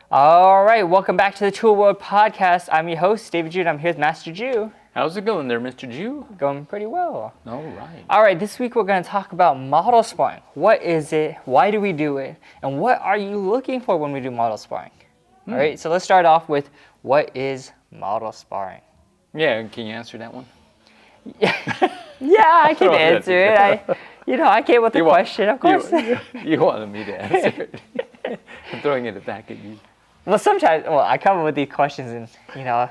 All right, welcome back to the Tool World Podcast. I'm your host, David Jude. I'm here with Master Jew. How's it going there, Mr. Jew? Going pretty well. All right. All right, this week we're going to talk about model sparring. What is it? Why do we do it? And what are you looking for when we do model sparring? All right, so let's start off with what is model sparring? Yeah, can you answer that one? Yeah, I can answer it. I came with the question, of course. You wanted me to answer it. I'm throwing it back at you. Well, sometimes, I come up with these questions and, I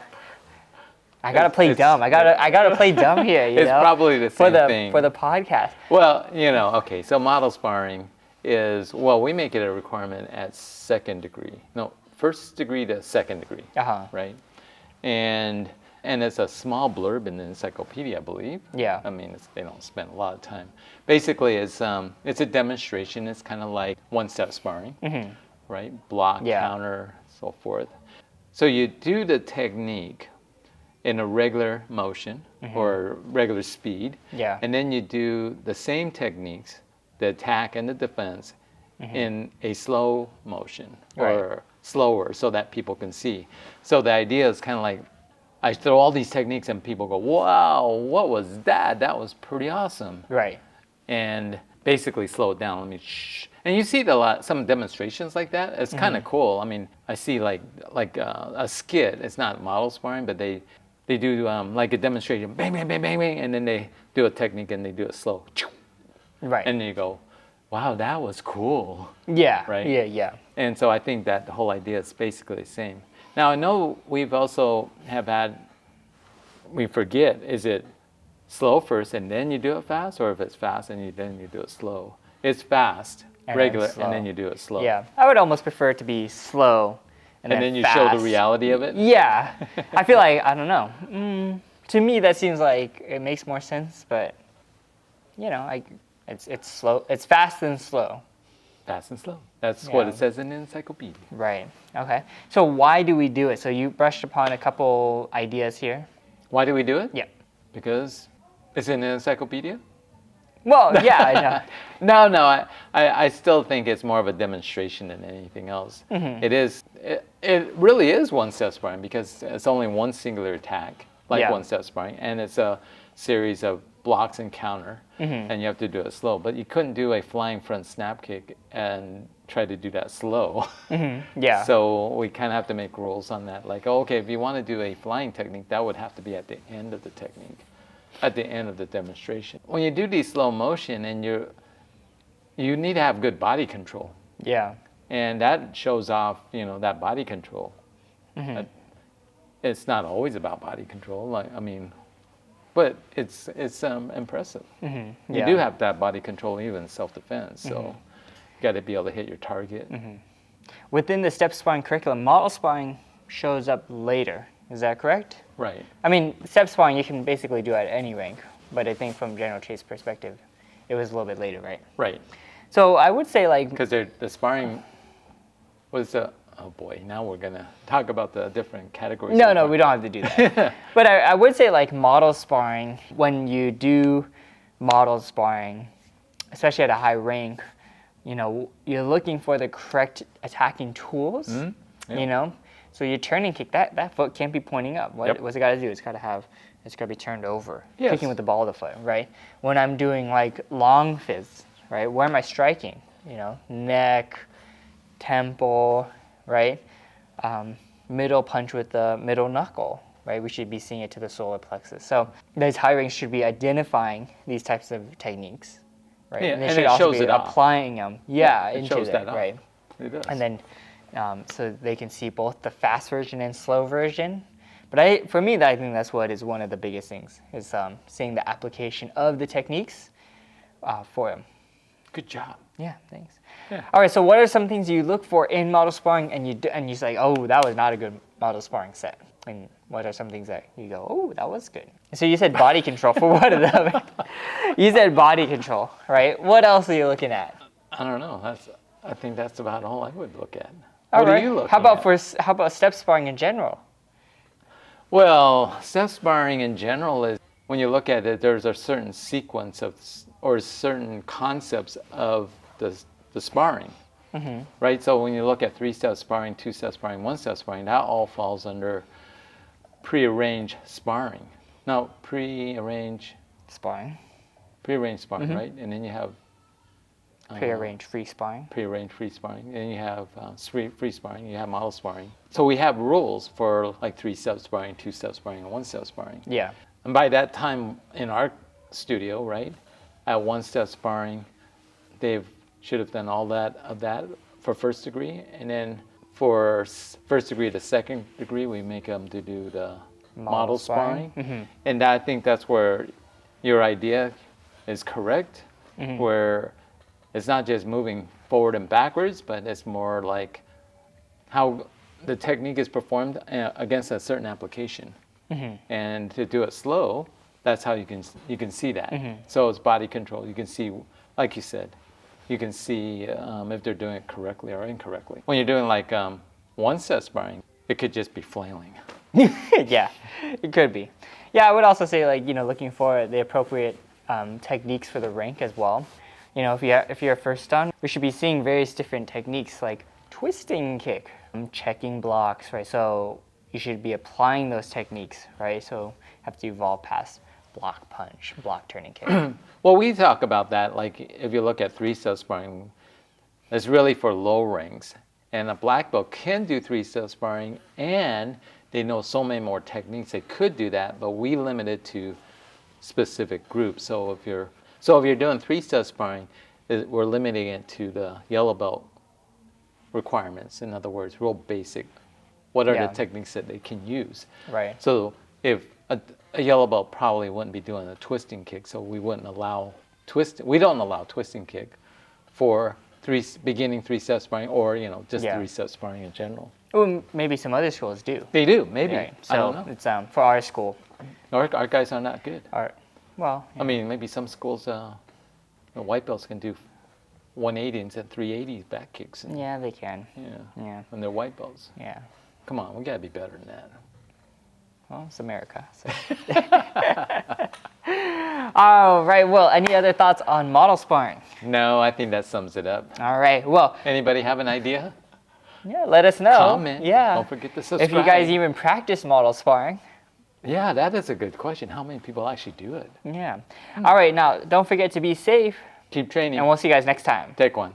gotta play dumb. I gotta play dumb here. It's probably the same thing for the podcast. Well, okay. So model sparring is we make it a requirement at first degree to second degree, right? And it's a small blurb in the encyclopedia, I believe. Yeah. I mean, they don't spend a lot of time. Basically, it's a demonstration. It's kind of like one-step sparring, right? Block, counter, so forth. So you do the technique in a regular motion or regular speed. Yeah. And then you do the same techniques, the attack and the defense, in a slow motion or slower so that people can see. So the idea is kind of like I throw all these techniques and people go, wow, what was that? That was pretty awesome. Right. And basically slow it down. And you see some demonstrations like that. It's kind of cool. I mean, I see like a skit. It's not model sparring, but they do like a demonstration, bang, bang, bang, bang, bang, and then they do a technique and they do it slow. Right. And then you go, wow, that was cool. Yeah. Right? Yeah. And so I think that the whole idea is basically the same. Now, I know we've also we forget, is it slow first and then you do it fast, or if it's fast and then you do it slow? It's fast, regular, and then you do it slow. Yeah, I would almost prefer it to be slow and then you fast. show the reality of it? Yeah. I feel like, I don't know. To me, that seems like it makes more sense, but, it's slow. It's fast and slow. Fast and slow. That's what it says in the encyclopedia. Right. Okay. So why do we do it? So you brushed upon a couple ideas here. Why do we do it? Yeah. Because it's in the encyclopedia? Well, yeah. No. I still think it's more of a demonstration than anything else. It really is one-step sparring because it's only one singular attack, like one-step sparring, and it's a series of blocks and counter, and you have to do it slow. But you couldn't do a flying front snap kick and try to do that slow. Yeah. So we kind of have to make rules on that. Like, okay, if you want to do a flying technique, that would have to be at the end of the technique, at the end of the demonstration. When you do these slow motion, and you need to have good body control. Yeah. And that shows off, that body control. It's not always about body control. But it's impressive. You do have that body control even in self-defense. So you got to be able to hit your target. Within the step sparring curriculum, model sparring shows up later. Is that correct? Right. I mean, step sparring you can basically do at any rank, but I think from General Chase perspective, it was a little bit later, right? Right. So I would say because the sparring was oh boy, now we're going to talk about the different categories. No, we don't have to do that. But I would say model sparring, when you do model sparring, especially at a high rank, you're looking for the correct attacking tools, So your turning kick, that foot can't be pointing up. What's it got to do? It's got to be turned over, kicking with the ball of the foot, right? When I'm doing long fists, right, where am I striking? Neck, temple, right? Middle punch with the middle knuckle, right? We should be seeing it to the solar plexus. So those high ranks should be identifying these types of techniques, right? Yeah, and they and should it also shows be it off. applying them, it shows that, that off. right? It does. And then so they can see both the fast version and slow version. But for me, I think that's what is one of the biggest things, is seeing the application of the techniques for them. Good job. Yeah, thanks. Yeah. All right, so what are some things you look for in model sparring and you say, oh, that was not a good model sparring set? And what are some things that you go, oh, that was good? So you said body control for one of them. You said body control, right? What else are you looking at? I don't know. I think that's about all I would look at. All what right. are you looking how about at? How about step sparring in general? Well, step sparring in general is, when you look at it, there's a certain sequence or certain concepts of the sparring. right? So when you look at 3-step sparring, 2-step sparring, 1-step sparring, that all falls under prearranged sparring. Now, prearranged Sparring. sparring, right? And then you have Prearranged free sparring. prearranged free sparring. And then you have free sparring. You have model sparring. So we have rules for like 3-step sparring, 2-step sparring, and 1-step sparring. Yeah. And by that time in our studio, right, at 1-step sparring, they should have done all of that for first degree, and then for first degree to second degree, we make them to do the model sparring. And I think that's where your idea is correct, where it's not just moving forward and backwards, but it's more like how the technique is performed against a certain application. And to do it slow, that's how you can see that. So it's body control. You can see, like you said, you can see if they're doing it correctly or incorrectly. When you're doing like 1-step sparring, it could just be flailing. Yeah, it could be. Yeah, I would also say like, looking for the appropriate techniques for the rink as well. If you're first done, we should be seeing various different techniques like twisting kick, checking blocks, right? So you should be applying those techniques, right? So have to evolve past block punch, block turning kick. Well, we talk about that, like if you look at 3-step sparring, it's really for low ranks. And a black belt can do 3-step sparring, and they know so many more techniques. They could do that, but we limit it to specific groups. So if you're doing 3-step sparring, we're limiting it to the yellow belt requirements. In other words, real basic. What are the techniques that they can use? Right. So if a yellow belt probably wouldn't be doing a twisting kick, so we wouldn't allow we don't allow twisting kick for beginning 3-step sparring, or just 3-step sparring in general. Well, maybe some other schools do. They do, maybe. Right. I don't know. It's for our school. Our guys are not good. Well, I mean, maybe some schools, the white belts can do 180s and 380s back kicks. And, yeah, they can. Yeah. And they're white belts. Yeah. Come on, we gotta be better than that. Well, it's America. So. All right. Well, any other thoughts on model sparring? No, I think that sums it up. All right. Well, anybody have an idea? Yeah, let us know. Comment. Yeah. Don't forget to subscribe. If you guys even practice model sparring. Yeah, that is a good question. How many people actually do it? Yeah. All right. Now, don't forget to be safe. Keep training. And we'll see you guys next time. Take one.